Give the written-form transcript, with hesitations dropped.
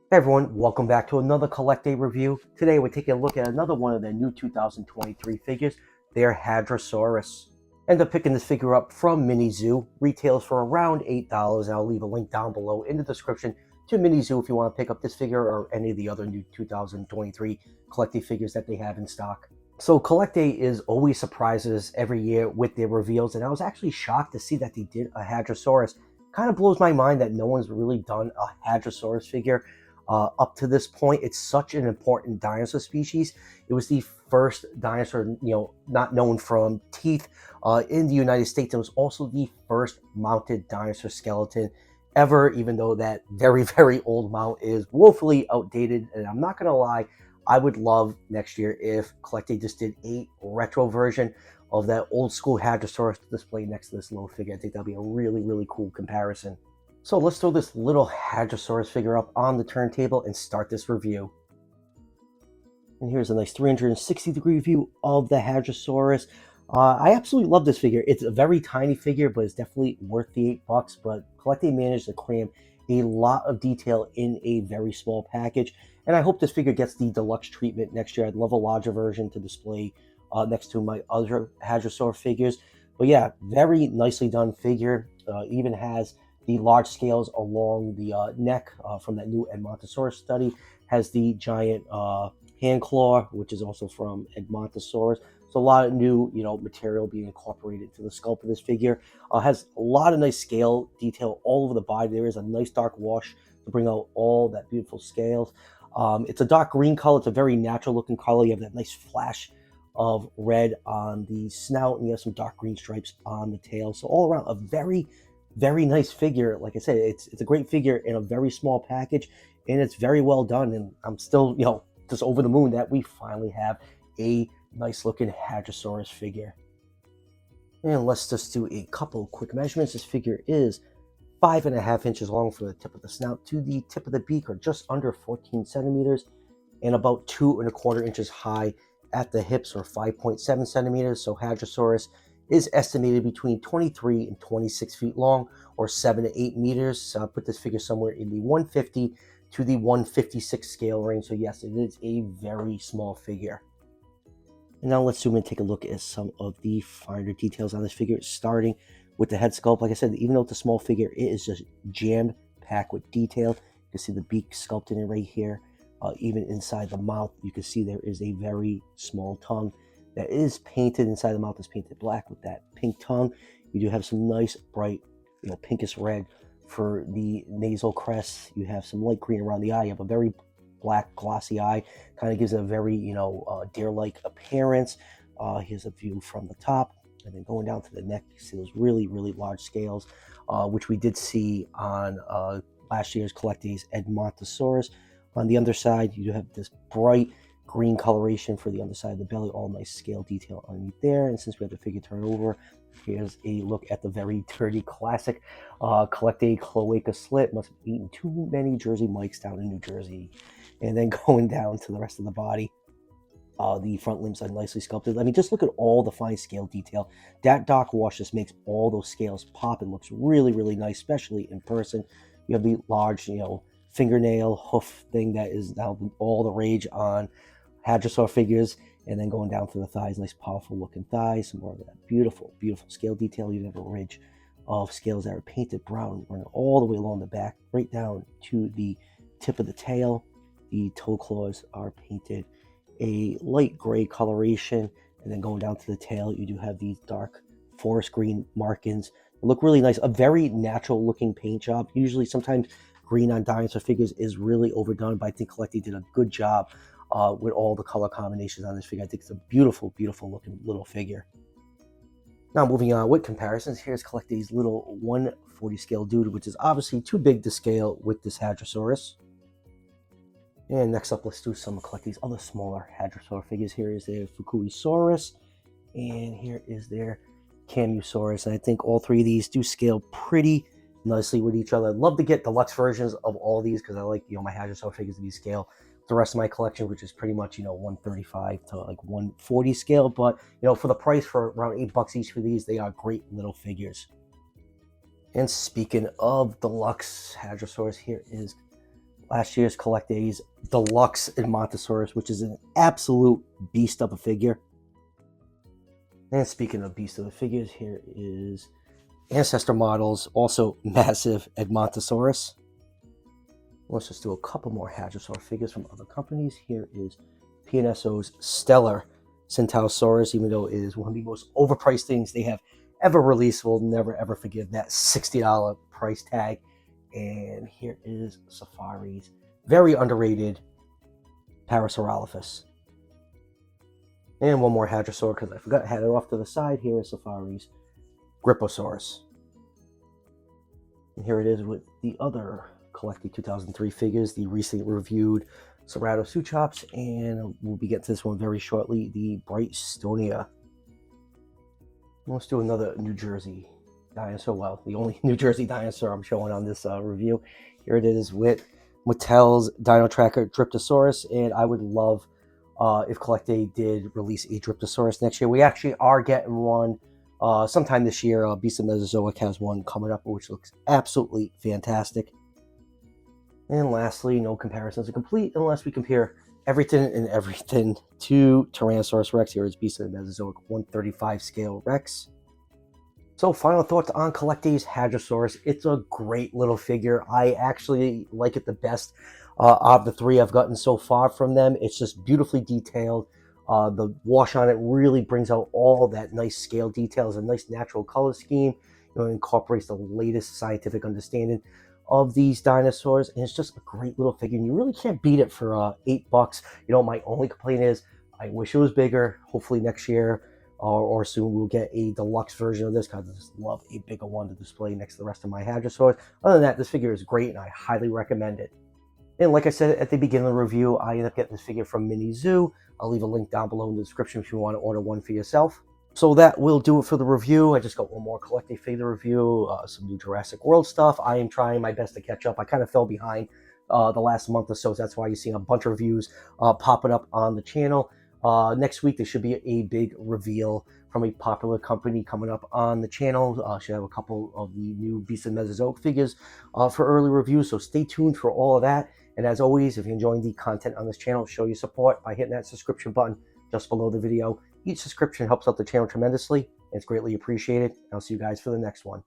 Hey everyone, welcome back to another CollectA review. Today we're taking a look at another one of the new 2023 figures, their Hadrosaurus. End up picking this figure up from Mini Zoo, retails for around $8, and I'll leave a link down below in the description to Mini Zoo if you want to pick up this figure or any of the other new 2023 CollectA figures that they have in stock. So CollectA is always surprises every year with their reveals, and I was actually shocked to see that they did a Hadrosaurus. Kind of blows my mind that no one's really done a Hadrosaurus figure up to this point. It's such an important dinosaur species. It was the first dinosaur, not known from teeth in the United States. It was also the first mounted dinosaur skeleton ever, even though that very, very old mount is woefully outdated. And I'm not going to lie, I would love next year if CollectA just did a retro version of that old school Hadrosaurus to display next to this little figure. I think that'd be a really, really cool comparison. So let's throw this little Hadrosaurus figure up on the turntable and start this review. And here's a nice 360-degree view of the Hadrosaurus. I absolutely love this figure. It's a very tiny figure, but it's definitely worth the $8. But CollectA managed to cram a lot of detail in a very small package. And I hope this figure gets the deluxe treatment next year. I'd love a larger version to display next to my other Hadrosaur figures. But yeah, very nicely done figure. Even has the large scales along the neck from that new Edmontosaurus study. Has the giant hand claw, which is also from Edmontosaurus. So a lot of new, material being incorporated to the sculpt of this figure. Has a lot of nice scale detail all over the body. There is a nice dark wash to bring out all that beautiful scales. It's a dark green color. It's a very natural looking color. You have that nice flash of red on the snout, and you have some dark green stripes on the tail. So all around, a very, very nice figure. Like I said, it's a great figure in a very small package, and it's very well done. And I'm still, just over the moon that we finally have a nice looking Hadrosaurus figure. And let's just do a couple quick measurements. This figure is 5.5 inches long from the tip of the snout to the tip of the beak, or just under 14 centimeters, and about 2.25 inches high at the hips, or 5.7 centimeters. So Hadrosaurus is estimated between 23 and 26 feet long, or 7 to 8 meters. So I'll put this figure somewhere in the 150 to the 156 scale range. So yes, it is a very small figure. And now let's zoom in and take a look at some of the finer details on this figure, starting with the head sculpt. Like I said, even though it's a small figure, it is just jam-packed with detail. You can see the beak sculpted in right here. Even inside the mouth, you can see there is a very small tongue that is painted. Inside the mouth is painted black with that pink tongue. You do have some nice bright, pinkish red for the nasal crest. You have some light green around the eye. You have a very black glossy eye. Kind of gives it a very, deer-like appearance. Here's a view from the top. And then going down to the neck, you see those really, really large scales, which we did see on last year's CollectA's Edmontosaurus. On the underside, you have this bright green coloration for the underside of the belly, all nice scale detail underneath there. And since we have the figure turn over, here's a look at the very dirty classic CollectA cloaca slit. Must have eaten too many Jersey Mikes down in New Jersey. And then going down to the rest of the body. The front limbs are nicely sculpted. I mean, just look at all the fine scale detail. That dark wash just makes all those scales pop and looks really, really nice, especially in person. You have the large, fingernail hoof thing that is now all the rage on Hadrosaur figures. And then going down to the thighs, nice powerful looking thighs, some more of that beautiful, beautiful scale detail. You have a ridge of scales that are painted brown, running all the way along the back, right down to the tip of the tail. The toe claws are painted a light gray coloration, and then going down to the tail, you do have these dark forest green markings. They look really nice. A very natural looking paint job. Usually, sometimes green on dinosaur figures is really overdone, but I think CollectA did a good job with all the color combinations on this figure. I think it's a beautiful, beautiful looking little figure. Now moving on with comparisons, here's CollectA's little 140 scale dude, which is obviously too big to scale with this Hadrosaurus. And next up, let's do some of CollectA's other smaller Hadrosaur figures. Here is their Fukuisaurus, and here is their Camusaurus. And I think all three of these do scale pretty nicely with each other. I'd love to get deluxe versions of all these because I like, my Hadrosaur figures to be scale. The rest of my collection, which is pretty much, 135 to like 140 scale. But, for the price, for around $8 each for these, they are great little figures. And speaking of deluxe Hadrosaurus, here is last year's CollectA's deluxe Hadrosaurus, which is an absolute beast of a figure. And speaking of beast of the figures, here is Ancestor Models, also massive Hadrosaurus. Let's just do a couple more Hadrosaur figures from other companies. Here is P&So's stellar Centaurosaurus, even though it is one of the most overpriced things they have ever released. Will never ever forgive that $60 price tag. And here is Safari's very underrated Parasaurolophus. And one more Hadrosaur, because I forgot I had it off to the side. Here is Safari's Griposaurus. And here it is with the other CollectA 2003 figures, the recently reviewed Ceratosauchops, and we'll be getting to this one very shortly, the Brightstonia. Let's do another New Jersey dinosaur. Well, the only New Jersey dinosaur I'm showing on this review. Here it is with Mattel's Dino Tracker Dryptosaurus, and I would love if CollectA did release a Dryptosaurus next year. We actually are getting one sometime this year. Beast of Mesozoic has one coming up, which looks absolutely fantastic. And lastly, no comparisons are complete unless we compare everything and everything to Tyrannosaurus Rex. Here is Beast of the Mesozoic 135 scale Rex. So final thoughts on CollectA's Hadrosaurus. It's a great little figure. I actually like it the best of the three I've gotten so far from them. It's just beautifully detailed. The wash on it really brings out all that nice scale details, a nice natural color scheme. You know, it incorporates the latest scientific understanding of these dinosaurs, and it's just a great little figure, and you really can't beat it for $8. You know, my only complaint is I wish it was bigger. Hopefully next year or soon we'll get a deluxe version of this, because I just love a bigger one to display next to the rest of my Hadrosaurs. Other than that, this figure is great and I highly recommend it. And like I said at the beginning of the review, I ended up getting this figure from Mini Zoo. I'll leave a link down below in the description if you want to order one for yourself. So that will do it for the review. I just got one more CollectA figure review, some new Jurassic World stuff. I am trying my best to catch up. I kind of fell behind the last month or so. That's why you're seeing a bunch of reviews popping up on the channel. Next week, there should be a big reveal from a popular company coming up on the channel. Should have a couple of the new Beast of Mesozoic figures for early reviews. So stay tuned for all of that. And as always, if you're enjoying the content on this channel, show your support by hitting that subscription button just below the video. Each subscription helps out the channel tremendously, and it's greatly appreciated. I'll see you guys for the next one.